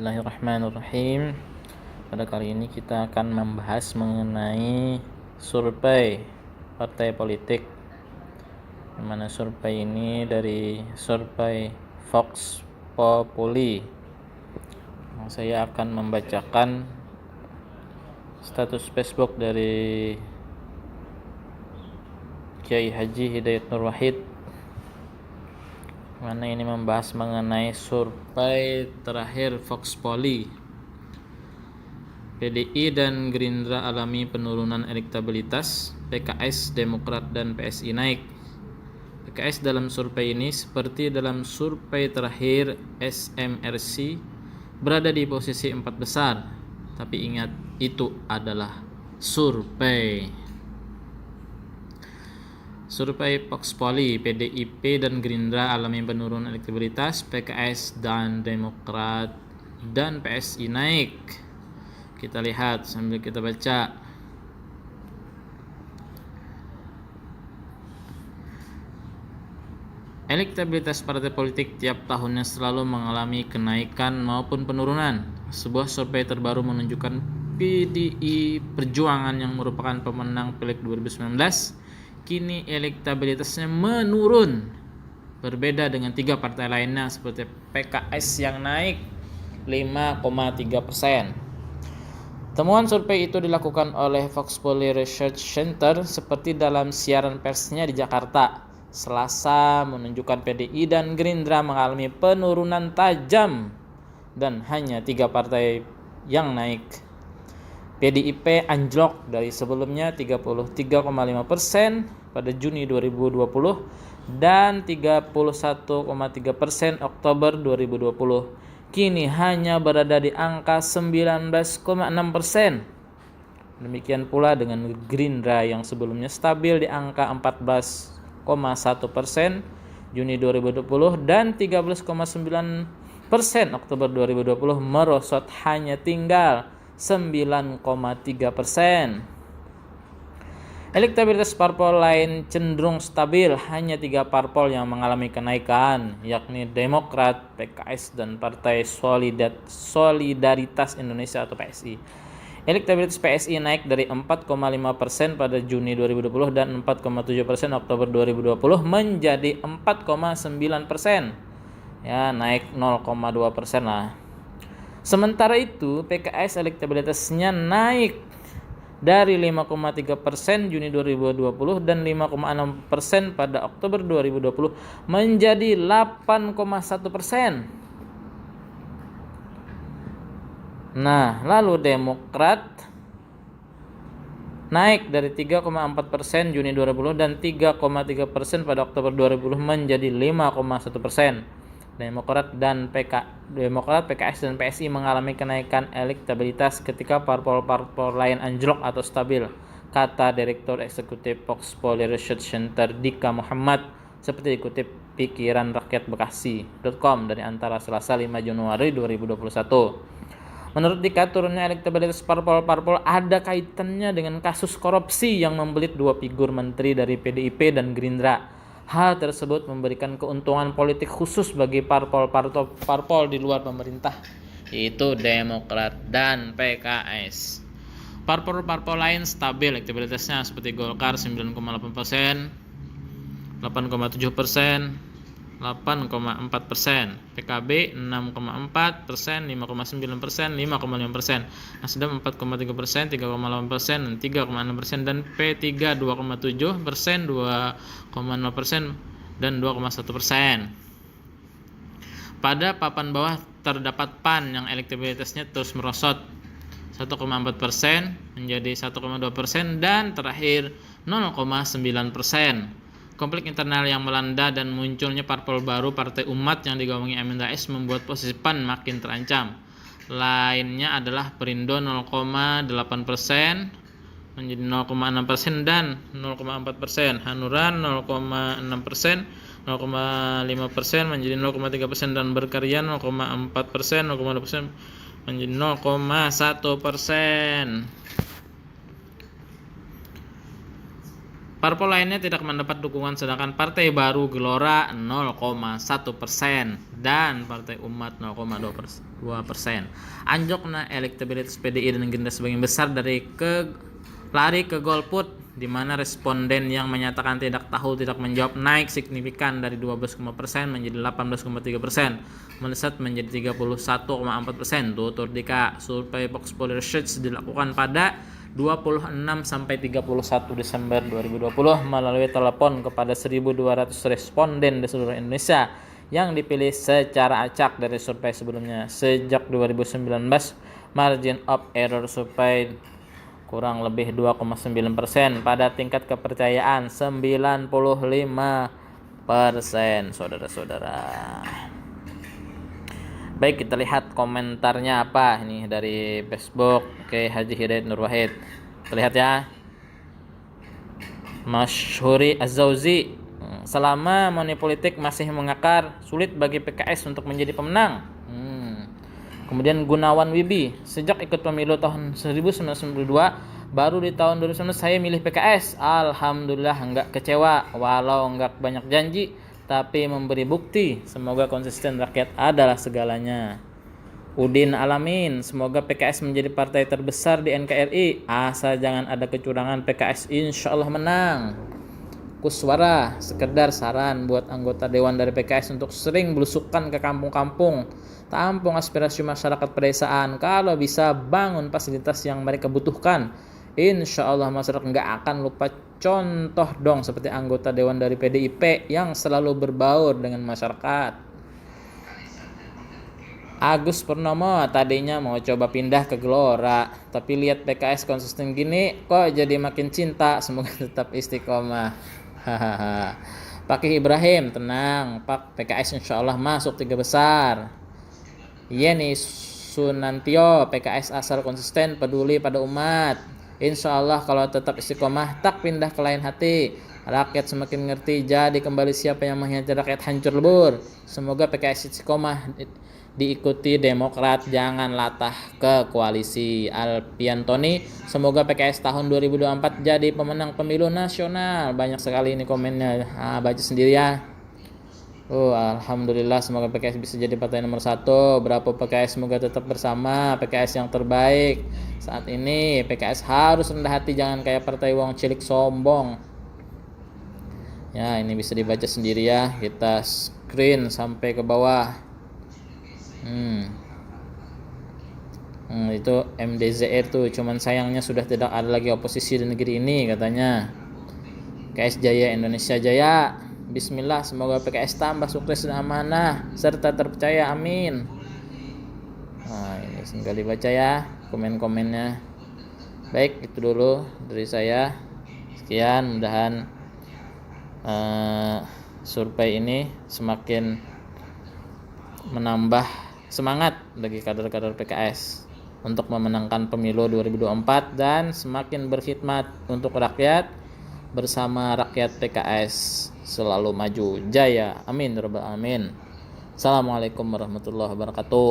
Bismillahirrahmanirrahim. Pada kali ini kita akan membahas mengenai survei partai politik. Di mana survei ini dari survei Vox Populi. Saya akan membacakan status Facebook dari Kiai Haji Hidayat Nur Wahid, mana ini membahas mengenai survei terakhir Vox Populi. PDI dan Gerindra alami penurunan elektabilitas, PKS, Demokrat, dan PSI naik. PKS dalam survei ini seperti dalam survei terakhir SMRC berada di posisi 4 besar. Tapi ingat, itu adalah survei. Survei Vox Populi, PDIP dan Gerindra alami penurunan elektabilitas, PKS dan Demokrat dan PSI naik. Kita lihat sambil kita baca. Elektabilitas partai politik tiap tahunnya selalu mengalami kenaikan maupun penurunan. Sebuah survei terbaru menunjukkan PDI Perjuangan yang merupakan pemenang Pileg 2019 kini elektabilitasnya menurun, berbeda dengan 3 partai lainnya seperti PKS yang naik 5,3%. Temuan survei itu dilakukan oleh Vox Populi Research Center seperti dalam siaran persnya di Jakarta Selasa menunjukkan PDI dan Gerindra mengalami penurunan tajam dan hanya 3 partai yang naik. PDIP anjlok dari sebelumnya 33,5% pada Juni 2020 dan 31,3% Oktober 2020. Kini hanya berada di angka 19,6%. Demikian pula dengan Gerindra yang sebelumnya stabil di angka 14,1% Juni 2020 dan 13,9% Oktober 2020 merosot hanya tinggal 9,3%. Elektabilitas parpol lain cenderung stabil, hanya 3 parpol yang mengalami kenaikan, yakni Demokrat, PKS, dan Partai Solidaritas Indonesia atau PSI. Elektabilitas PSI naik dari 4,5% pada Juni 2020 dan 4,7% Oktober 2020 menjadi 4,9%. Ya, naik 0,2% lah. Sementara itu, PKS elektabilitasnya naik dari 5,3% Juni 2020 dan 5,6% pada Oktober 2020 menjadi 8,1%. Nah, lalu Demokrat naik dari 3,4% Juni 2020 dan 3,3% pada Oktober 2020 menjadi 5,1%. Demokrat, PKS, dan PSI mengalami kenaikan elektabilitas ketika parpol-parpol lain anjlok atau stabil, kata Direktur Eksekutif Vox Populi Research Center Dika Muhammad, seperti dikutip pikiranrakyatbekasi.com dari Antara Selasa 5 Januari 2021. Menurut Dika, turunnya elektabilitas parpol-parpol ada kaitannya dengan kasus korupsi yang membelit 2 figur menteri dari PDIP dan Gerindra. Hal tersebut memberikan keuntungan politik khusus bagi parpol di luar pemerintah, yaitu Demokrat dan PKS. Parpol lain stabil elektabilitasnya seperti Golkar 9,8%, 8,7%, 8,4%, PKB 6,4%, 5,9%, 5,5%, Nasdem 4,3%, 3,8%, dan 3,6%, dan P3 2,7%, 2,0%, dan 2,1%. Pada papan bawah terdapat PAN yang elektabilitasnya terus merosot 1,4% menjadi 1,2%, dan terakhir 0,9%. Konflik internal yang melanda dan munculnya parpol baru Partai Umat yang digawangi Amin Rais membuat posisi PAN makin terancam. Lainnya adalah Perindo 0,8% menjadi 0,6% dan 0,4%, Hanura 0,6%, 0,5% menjadi 0,3%, dan Berkarya 0,4%, 0,2% menjadi 0,1%. Parpol lainnya tidak mendapat dukungan, sedangkan Partai Baru Gelora 0,1% dan Partai Umat 0,2%. Anjloknya elektabilitas PDI dan Gerindra sebagian besar dari lari ke golput, di mana responden yang menyatakan tidak tahu tidak menjawab naik signifikan dari 12,% menjadi 18,3%, melesat menjadi 31,4%. Tutur dika survei Vox Populi Research dilakukan pada 26 sampai 31 Desember 2020 melalui telepon kepada 1.200 responden di seluruh Indonesia yang dipilih secara acak dari survei sebelumnya. Sejak 2019, margin of error survei kurang lebih 2,9% pada tingkat kepercayaan 95%, saudara-saudara. Baik, kita lihat komentarnya apa ini dari Facebook. Oke, Haji Hidayat Nur Wahid. Kita lihat ya. Masyhuri Az-Zauzi, selama money politik masih mengakar, sulit bagi PKS untuk menjadi pemenang. Kemudian Gunawan Wibi, sejak ikut pemilu tahun 1992, baru di tahun 2019 saya milih PKS. Alhamdulillah enggak kecewa, walau enggak banyak janji, tapi memberi bukti. Semoga konsisten, rakyat adalah segalanya. Udin Alamin, semoga PKS menjadi partai terbesar di NKRI. Asal jangan ada kecurangan, PKS insya Allah menang. Kuswara, sekedar saran buat anggota dewan dari PKS untuk sering belusukan ke kampung-kampung, tampung aspirasi masyarakat pedesaan. Kalau bisa bangun fasilitas yang mereka butuhkan, insya Allah masyarakat nggak akan lupa. Contoh dong seperti anggota dewan dari PDIP yang selalu berbaur dengan masyarakat. Agus Purnomo, tadinya mau coba pindah ke Gelora, tapi lihat PKS konsisten gini kok jadi makin cinta. Semoga tetap istiqomah. Pakih Ibrahim, tenang Pak, PKS insya Allah masuk 3 besar. Yeni Sunantio, PKS asal konsisten peduli pada umat. Insya Allah kalau tetap istiqomah tak pindah ke lain hati, rakyat semakin ngerti, jadi kembali siapa yang mengkhianati rakyat hancur lebur. Semoga PKS istiqomah diikuti Demokrat, jangan latah ke koalisi. Alpiantoni, semoga PKS tahun 2024 jadi pemenang pemilu nasional. Banyak sekali ini komennya, baca sendiri ya. Alhamdulillah, semoga PKS bisa jadi partai nomor 1. Berapa PKS semoga tetap bersama, PKS yang terbaik. Saat ini PKS harus rendah hati, jangan kayak partai wong cilik sombong. Ya, ini bisa dibaca sendiri ya. Kita screen sampai ke bawah. Itu MDZR tuh, cuman sayangnya sudah tidak ada lagi oposisi di negeri ini katanya. PKS Jaya, Indonesia Jaya. Bismillah, semoga PKS tambah sukses dan amanah serta terpercaya, amin. Ini tinggal dibaca ya komen-komennya. Baik, itu dulu dari saya. Sekian, mudahan survei ini semakin menambah semangat bagi kader-kader PKS untuk memenangkan pemilu 2024 dan semakin berkhidmat untuk rakyat. Bersama rakyat PKS selalu maju jaya, amin rabbal alamin. Assalamualaikum warahmatullahi wabarakatuh.